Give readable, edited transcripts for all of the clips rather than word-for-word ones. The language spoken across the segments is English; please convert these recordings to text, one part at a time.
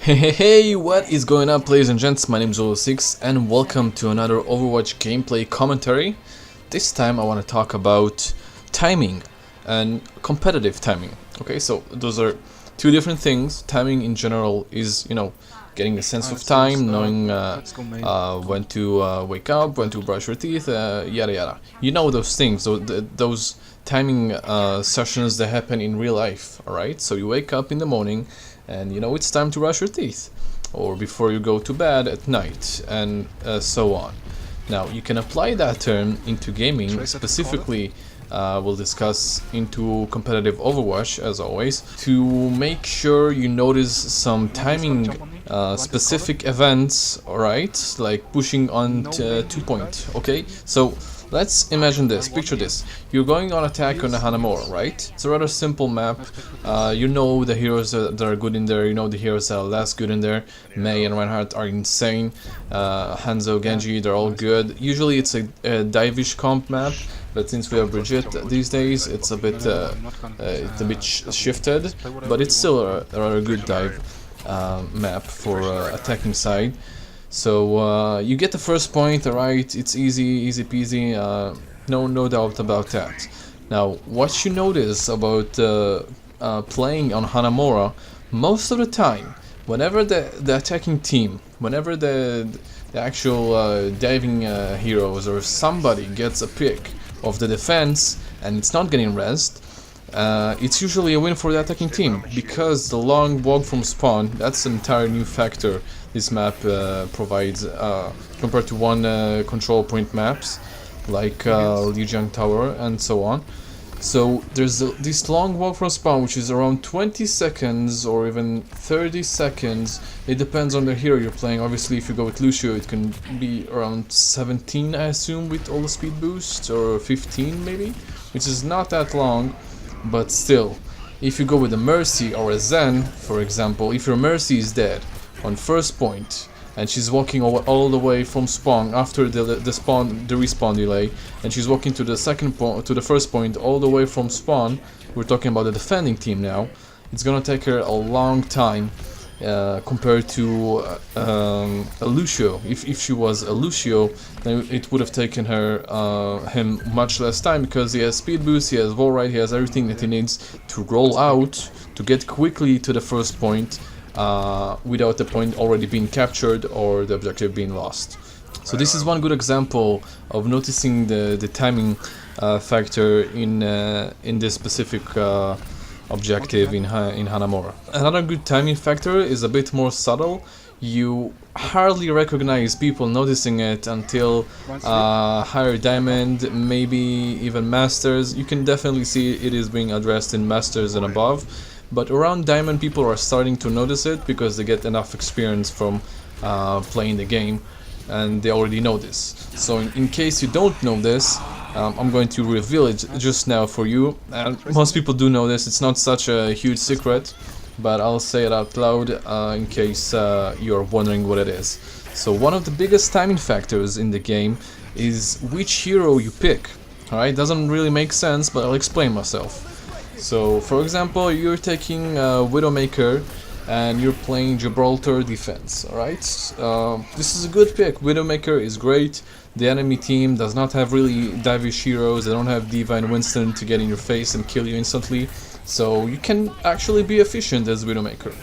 Hey, what is going on, ladies and gents? My name is Olo6 and welcome to another Overwatch gameplay commentary. This time I want to talk about timing and competitive timing. Okay, so those are two different things. Timing in general is, getting a sense of time, knowing when to wake up, when to brush your teeth, yada yada. You know those things, those timing sessions that happen in real life, alright? So you wake up in the morning and you know it's time to brush your teeth, or before you go to bed at night, and so on. Now you can apply that term into gaming, specifically we'll discuss into competitive Overwatch as always, to make sure you notice some timing specific events, alright, like pushing on 2-point, okay? So let's imagine this, picture this. You're going on attack on the Hanamura, right? It's a rather simple map. You know the heroes that are good in there, you know the heroes that are less good in there. Mei and Reinhardt are insane. Hanzo, Genji, they're all good. Usually it's a dive-ish comp map, but since we have Brigitte these days, it's a bit shifted, but it's still a rather good dive map for attacking side. So you get the first point, alright, it's easy peasy, no doubt about that. Now, what you notice about playing on Hanamura, most of the time, whenever the attacking team, whenever the actual diving heroes or somebody gets a pick of the defense and it's not getting rezzed, it's usually a win for the attacking team, because the long walk from spawn, that's an entire new factor this map provides compared to one control point maps like Lijiang Tower and so on. So there's this long walk from spawn, which is around 20 seconds or even 30 seconds. It depends on the hero you're playing. Obviously, if you go with Lucio, it can be around 17, I assume, with all the speed boosts, or 15 maybe, which is not that long, but still. If you go with a Mercy or a Zen, for example, if your Mercy is dead on first point and she's walking all the way from spawn after the respawn delay, and she's walking to the first point all the way from spawn, we're talking about the defending team now, it's gonna take her a long time compared to a Lucio. If she was a Lucio, then it would have taken him much less time, because he has speed boost, he has wall ride, he has everything that he needs to roll out to get quickly to the first point without the point already being captured or the objective being lost. So this is one good example of noticing the timing factor in this specific objective in Hanamura. Another good timing factor is a bit more subtle. You hardly recognize people noticing it until higher diamond, maybe even masters. You can definitely see it is being addressed in masters and above, but around diamond people are starting to notice it because they get enough experience from playing the game, and they already know this. So in case you don't know this, I'm going to reveal it just now for you, and most people do know this, it's not such a huge secret, but I'll say it out loud in case you're wondering what it is. So one of the biggest timing factors in the game is which hero you pick. Alright, doesn't really make sense, but I'll explain myself. So for example, you're taking Widowmaker and you're playing Gibraltar defense, alright? This is a good pick. Widowmaker is great. The enemy team does not have really divish heroes, they don't have D.Va and Winston to get in your face and kill you instantly, so you can actually be efficient as Widowmaker.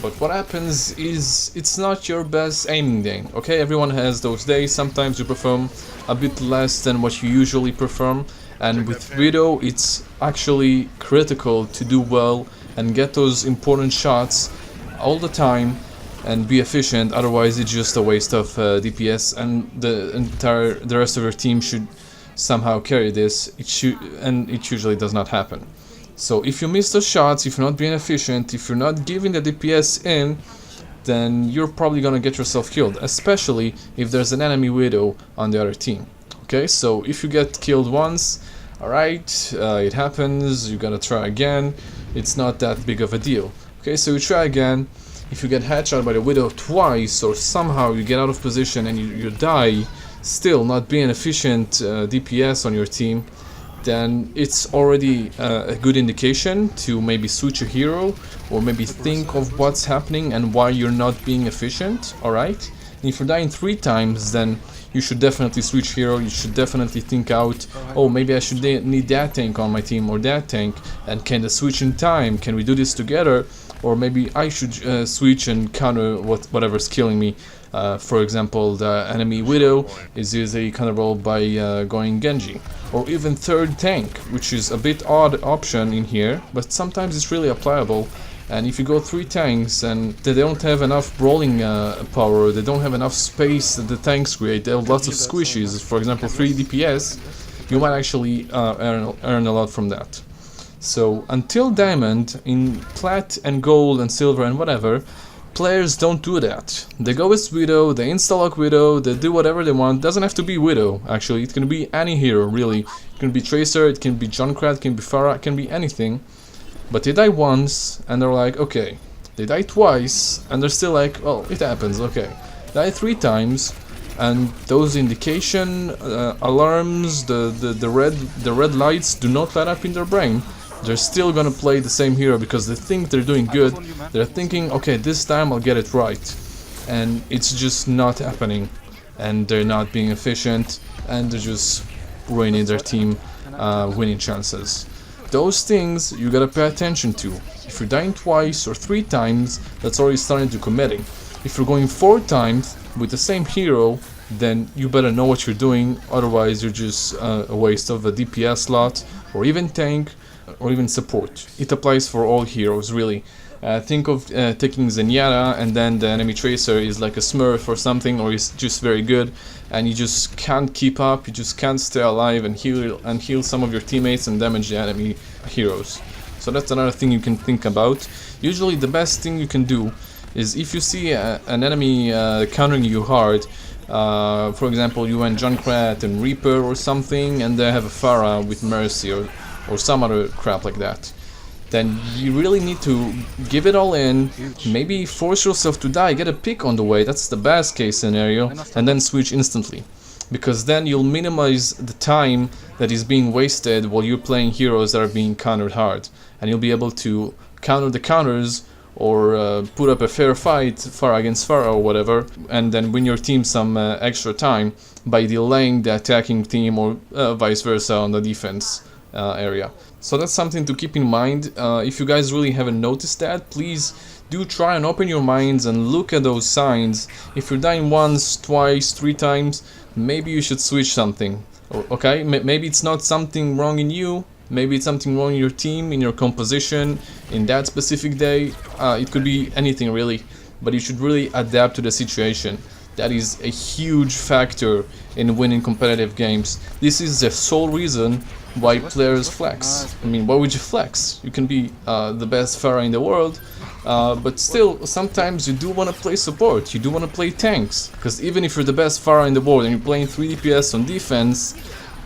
But what happens is, it's not your best aiming day, okay? Everyone has those days, sometimes you perform a bit less than what you usually perform, and with Widow it's actually critical to do well and get those important shots all the time and be efficient, otherwise it's just a waste of DPS, and the rest of your team should somehow carry this, and it usually does not happen. So if you miss those shots, if you're not being efficient, if you're not giving the DPS in, then you're probably gonna get yourself killed, especially if there's an enemy Widow on the other team. Okay, so if you get killed once, alright, it happens, you gotta try again, it's not that big of a deal. Okay, so you try again. If you get headshot by the Widow twice, or somehow you get out of position and you die, still not being efficient DPS on your team, then it's already a good indication to maybe switch a hero, or maybe think of what's happening and why you're not being efficient, alright? And if you're dying 3 times, then you should definitely switch hero. You should definitely think out, oh, maybe I should need that tank on my team or that tank, and can the switch in time? Can we do this together? Or maybe I should switch and counter whatever's killing me. For example, the enemy Widow is usually counterable by going Genji. Or even third tank, which is a bit odd option in here, but sometimes it's really applicable. And if you go 3 tanks and they don't have enough brawling power, they don't have enough space that the tanks create, they have lots of squishes, for example 3 DPS, you might actually earn a lot from that. So until Diamond, in Plat and Gold and Silver and whatever, players don't do that. They go with Widow, they install a Widow, they do whatever they want. Doesn't have to be Widow, actually, it can be any hero, really. It can be Tracer, it can be Junkrat, it can be Pharah, it can be anything. But they die once, and they're like, okay. They die twice, and they're still like, well, it happens, okay. Die 3 times, and those indication alarms, the red lights do not light up in their brain. They're still gonna play the same hero because they think they're doing good. They're thinking, okay, this time I'll get it right. And it's just not happening. And they're not being efficient, and they're just ruining their team winning chances. Those things you gotta pay attention to. If you're dying twice or 3 times, that's already starting to committing. If you're going 4 times with the same hero, then you better know what you're doing, otherwise you're just a waste of a DPS slot, or even tank, or even support. It applies for all heroes, really. Think of taking Zenyatta and then the enemy Tracer is like a smurf or something, or is just very good, and you just can't keep up, you just can't stay alive and heal some of your teammates and damage the enemy heroes. So that's another thing you can think about. Usually the best thing you can do is if you see an enemy countering you hard, for example you went Junkrat and Reaper or something, and they have a Pharah with Mercy or some other crap like that, then you really need to give it all in, maybe force yourself to die, get a pick on the way, that's the best case scenario, and then switch instantly. Because then you'll minimize the time that is being wasted while you're playing heroes that are being countered hard. And you'll be able to counter the counters, or put up a fair fight, Pharah against Pharah or whatever, and then win your team some extra time by delaying the attacking team, or vice versa on the defense area. So that's something to keep in mind. If you guys really haven't noticed that, please do try and open your minds and look at those signs. If you're dying once, twice, 3 times, maybe you should switch something. Okay, maybe it's not something wrong in you, maybe it's something wrong in your team, in your composition, in that specific day. It could be anything really, but you should really adapt to the situation. That is a huge factor in winning competitive games. This is the sole reason why players flex. I mean, why would you flex? You can be the best Pharah in the world, but still, sometimes you do want to play support, you do want to play tanks. Because even if you're the best Pharah in the world and you're playing 3 DPS on defense,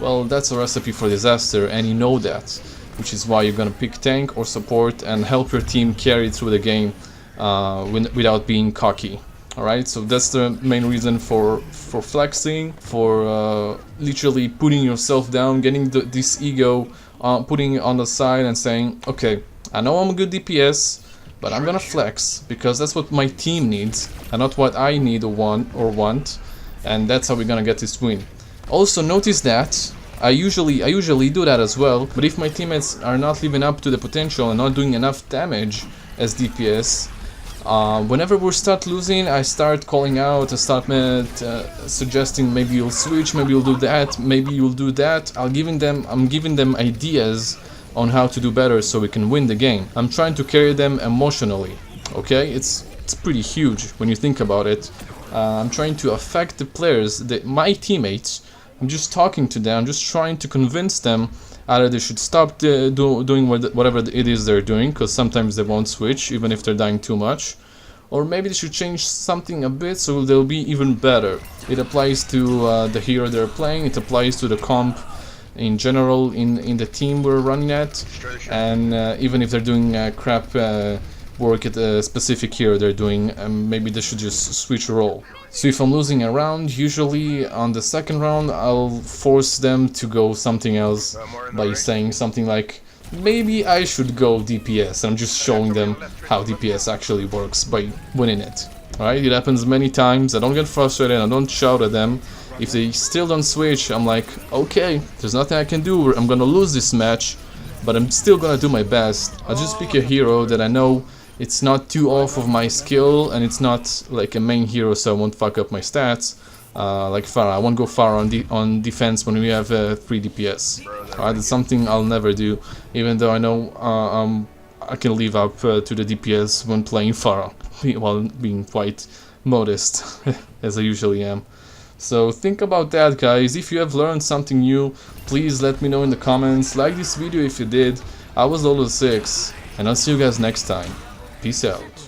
well, that's a recipe for disaster, and you know that. Which is why you're gonna pick tank or support and help your team carry through the game without being cocky. Alright, so that's the main reason for flexing, for literally putting yourself down, getting this ego, putting it on the side and saying, okay, I know I'm a good DPS, but I'm gonna flex, because that's what my team needs, and not what I need or want, and that's how we're gonna get this win. Also notice that I usually do that as well, but if my teammates are not living up to the potential and not doing enough damage as DPS, whenever we start losing, I start calling out, I start suggesting maybe you'll switch, maybe you'll do that, maybe you'll do that. I'm giving them ideas on how to do better so we can win the game. I'm trying to carry them emotionally, okay? It's pretty huge when you think about it. I'm trying to affect the players, my teammates. I'm just talking to them, I'm just trying to convince them either they should stop doing whatever it is they're doing, because sometimes they won't switch even if they're dying too much, or maybe they should change something a bit so they'll be even better. It applies to the hero they're playing, it applies to the comp in general in the team we're running at, and even if they're doing crap work at a specific hero they're doing, and maybe they should just switch role. So if I'm losing a round, usually on the second round I'll force them to go something else by saying something like, maybe I should go DPS. I'm just showing them how DPS actually works by winning it. Alright, it happens many times. I don't get frustrated, I don't shout at them. If they still don't switch, I'm like, okay, there's nothing I can do, I'm gonna lose this match, but I'm still gonna do my best. I'll just pick a hero that I know it's not too off of my skill, and it's not like a main hero, so I won't fuck up my stats. Like Pharah, I won't go far on defense when we have 3 DPS. Alright, that's something I'll never do, even though I know I can live up to the DPS when playing Pharah, while being quite modest, as I usually am. So think about that, guys. If you have learned something new, please let me know in the comments. Like this video if you did. I was Lolo6, and I'll see you guys next time. Peace out.